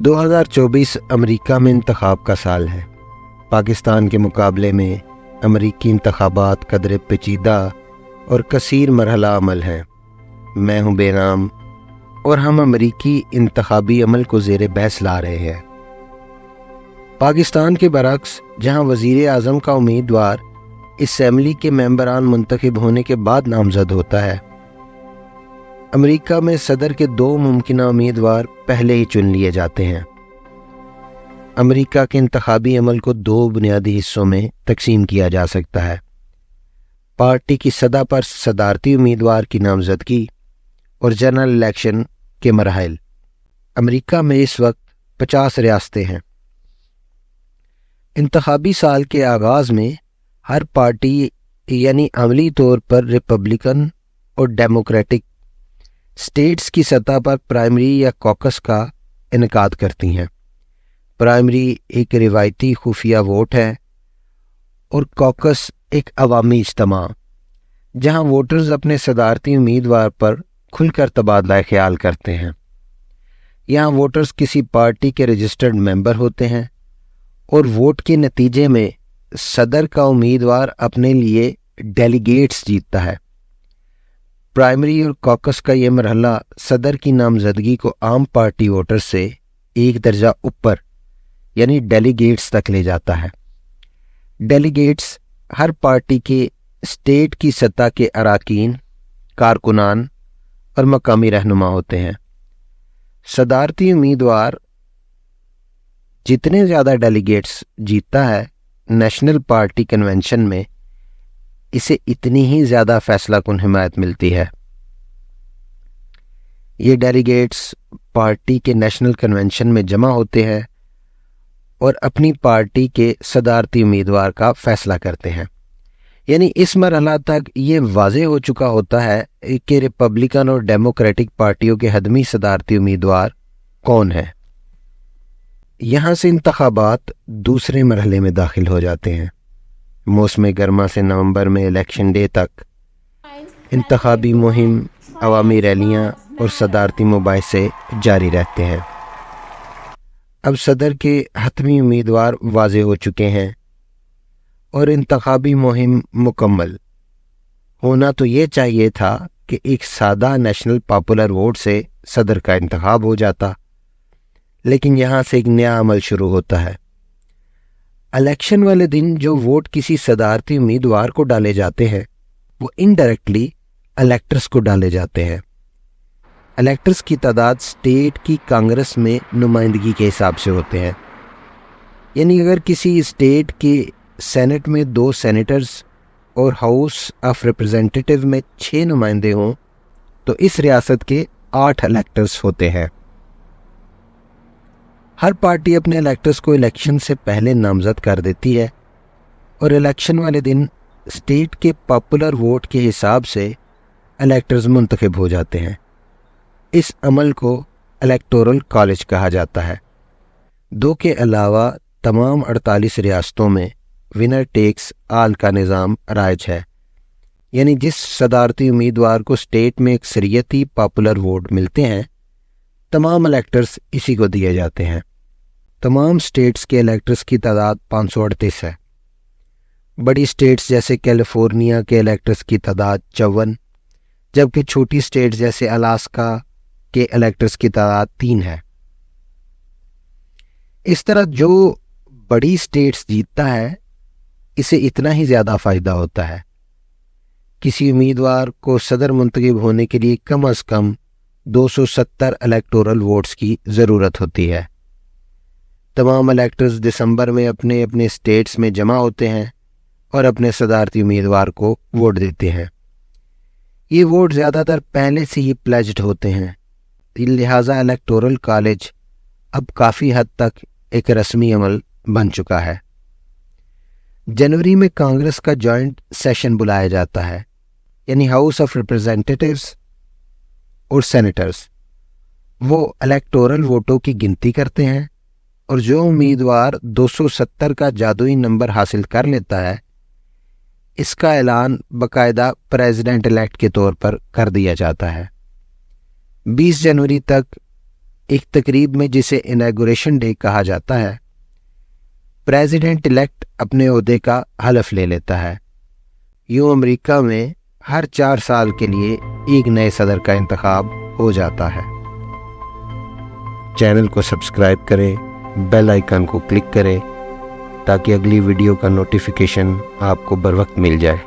2024 امریکہ میں انتخاب کا سال ہے۔ پاکستان کے مقابلے میں امریکی انتخابات قدر پیچیدہ اور کثیر مرحلہ عمل ہیں۔ میں ہوں بے نام اور ہم امریکی انتخابی عمل کو زیر بحث لا رہے ہیں۔ پاکستان کے برعکس، جہاں وزیر اعظم کا امیدوار اسمبلی کے ممبران منتخب ہونے کے بعد نامزد ہوتا ہے، امریکہ میں صدر کے 2 ممکنہ امیدوار پہلے ہی چن لیے جاتے ہیں۔ امریکہ کے انتخابی عمل کو 2 بنیادی حصوں میں تقسیم کیا جا سکتا ہے: پارٹی کی سطح پر صدارتی امیدوار کی نامزدگی اور جنرل الیکشن کے مراحل۔ امریکہ میں اس وقت 50 ریاستیں ہیں۔ انتخابی سال کے آغاز میں ہر پارٹی یعنی عملی طور پر ریپبلکن اور ڈیموکریٹک اسٹیٹس کی سطح پر پرائمری یا کوکس کا انعقاد کرتی ہیں۔ پرائمری ایک روایتی خفیہ ووٹ ہے اور کوکس ایک عوامی اجتماع جہاں ووٹرز اپنے صدارتی امیدوار پر کھل کر تبادلہ خیال کرتے ہیں۔ یہاں ووٹرز کسی پارٹی کے رجسٹرڈ ممبر ہوتے ہیں اور ووٹ کے نتیجے میں صدر کا امیدوار اپنے لیے ڈیلیگیٹس جیتتا ہے۔ پرائمری اور کوکس کا یہ مرحلہ صدر کی نامزدگی کو عام پارٹی ووٹر سے ایک درجہ اوپر یعنی ڈیلیگیٹس تک لے جاتا ہے۔ ڈیلیگیٹس ہر پارٹی کے اسٹیٹ کی سطح کے اراکین، کارکنان اور مقامی رہنما ہوتے ہیں۔ صدارتی امیدوار جتنے زیادہ ڈیلیگیٹس جیتتا ہے، نیشنل پارٹی کنونشن میں اسے اتنی ہی زیادہ فیصلہ کن حمایت ملتی ہے۔ یہ ڈیلیگیٹس پارٹی کے نیشنل کنونشن میں جمع ہوتے ہیں اور اپنی پارٹی کے صدارتی امیدوار کا فیصلہ کرتے ہیں۔ یعنی اس مرحلہ تک یہ واضح ہو چکا ہوتا ہے کہ ریپبلکن اور ڈیموکریٹک پارٹیوں کے حتمی صدارتی امیدوار کون ہیں۔ یہاں سے انتخابات دوسرے مرحلے میں داخل ہو جاتے ہیں۔ موسم گرما سے نومبر میں الیکشن ڈے تک انتخابی مہم، عوامی ریلیاں اور صدارتی مباحثے جاری رہتے ہیں۔ اب صدر کے حتمی امیدوار واضح ہو چکے ہیں اور انتخابی مہم مکمل۔ ہونا تو یہ چاہیے تھا کہ ایک سادہ نیشنل پاپولر ووٹ سے صدر کا انتخاب ہو جاتا، لیکن یہاں سے ایک نیا عمل شروع ہوتا ہے۔ الیکشن والے دن جو ووٹ کسی صدارتی امیدوار کو ڈالے جاتے ہیں، وہ انڈائریکٹلی الیکٹرز کو ڈالے جاتے ہیں۔ الیکٹرز کی تعداد اسٹیٹ کی کانگریس میں نمائندگی کے حساب سے ہوتے ہیں۔ یعنی اگر کسی اسٹیٹ کے سینٹ میں 2 سینیٹرز اور ہاؤس آف ریپرزینٹیٹیو میں 6 نمائندے ہوں تو اس ریاست کے 8 الیکٹرز ہوتے ہیں۔ ہر پارٹی اپنے الیکٹرز کو الیکشن سے پہلے نامزد کر دیتی ہے اور الیکشن والے دن اسٹیٹ کے پاپولر ووٹ کے حساب سے الیکٹرز منتخب ہو جاتے ہیں۔ اس عمل کو الیکٹورل کالج کہا جاتا ہے۔ 2 کے علاوہ تمام 48 ریاستوں میں ونر ٹیکس آل کا نظام رائج ہے، یعنی جس صدارتی امیدوار کو اسٹیٹ میں اکثریتی پاپولر ووٹ ملتے ہیں، تمام الیکٹرز اسی کو دیے جاتے ہیں۔ تمام اسٹیٹس کے الیکٹرز کی تعداد 538 ہے۔ بڑی اسٹیٹس جیسے کیلیفورنیا کے الیکٹرز کی تعداد 54، جبکہ چھوٹی اسٹیٹس جیسے الاسکا کے الیکٹرز کی تعداد 3 ہے۔ اس طرح جو بڑی اسٹیٹس جیتتا ہے، اسے اتنا ہی زیادہ فائدہ ہوتا ہے۔ کسی امیدوار کو صدر منتخب ہونے کے لیے کم از کم 270 الیکٹورل ووٹس کی ضرورت ہوتی ہے۔ تمام الیکٹرز دسمبر میں اپنے اپنے اسٹیٹس میں جمع ہوتے ہیں اور اپنے صدارتی امیدوار کو ووٹ دیتے ہیں۔ یہ ووٹ زیادہ تر پہلے سے ہی پلیجڈ ہوتے ہیں، لہٰذا الیکٹورل کالج اب کافی حد تک ایک رسمی عمل بن چکا ہے۔ جنوری میں کانگریس کا جوائنٹ سیشن بلایا جاتا ہے، یعنی ہاؤس آف ریپرزینٹیٹیوز اور سینیٹرز۔ وہ الیکٹورل ووٹوں کی گنتی کرتے ہیں اور جو امیدوار 270 کا جادوئی نمبر حاصل کر لیتا ہے، اس کا اعلان باقاعدہ پریزیڈنٹ الیکٹ کے طور پر کر دیا جاتا ہے۔ 20 جنوری تک ایک تقریب میں جسے اناگوریشن ڈے کہا جاتا ہے، پریزیڈنٹ الیکٹ اپنے عہدے کا حلف لے لیتا ہے۔ یوں امریکہ میں ہر 4 سال کے لیے ایک نئے صدر کا انتخاب ہو جاتا ہے۔ چینل کو سبسکرائب کریں، بیل آئیکن کو کلک کریں تاکہ اگلی ویڈیو کا نوٹیفیکیشن آپ کو بروقت مل جائے۔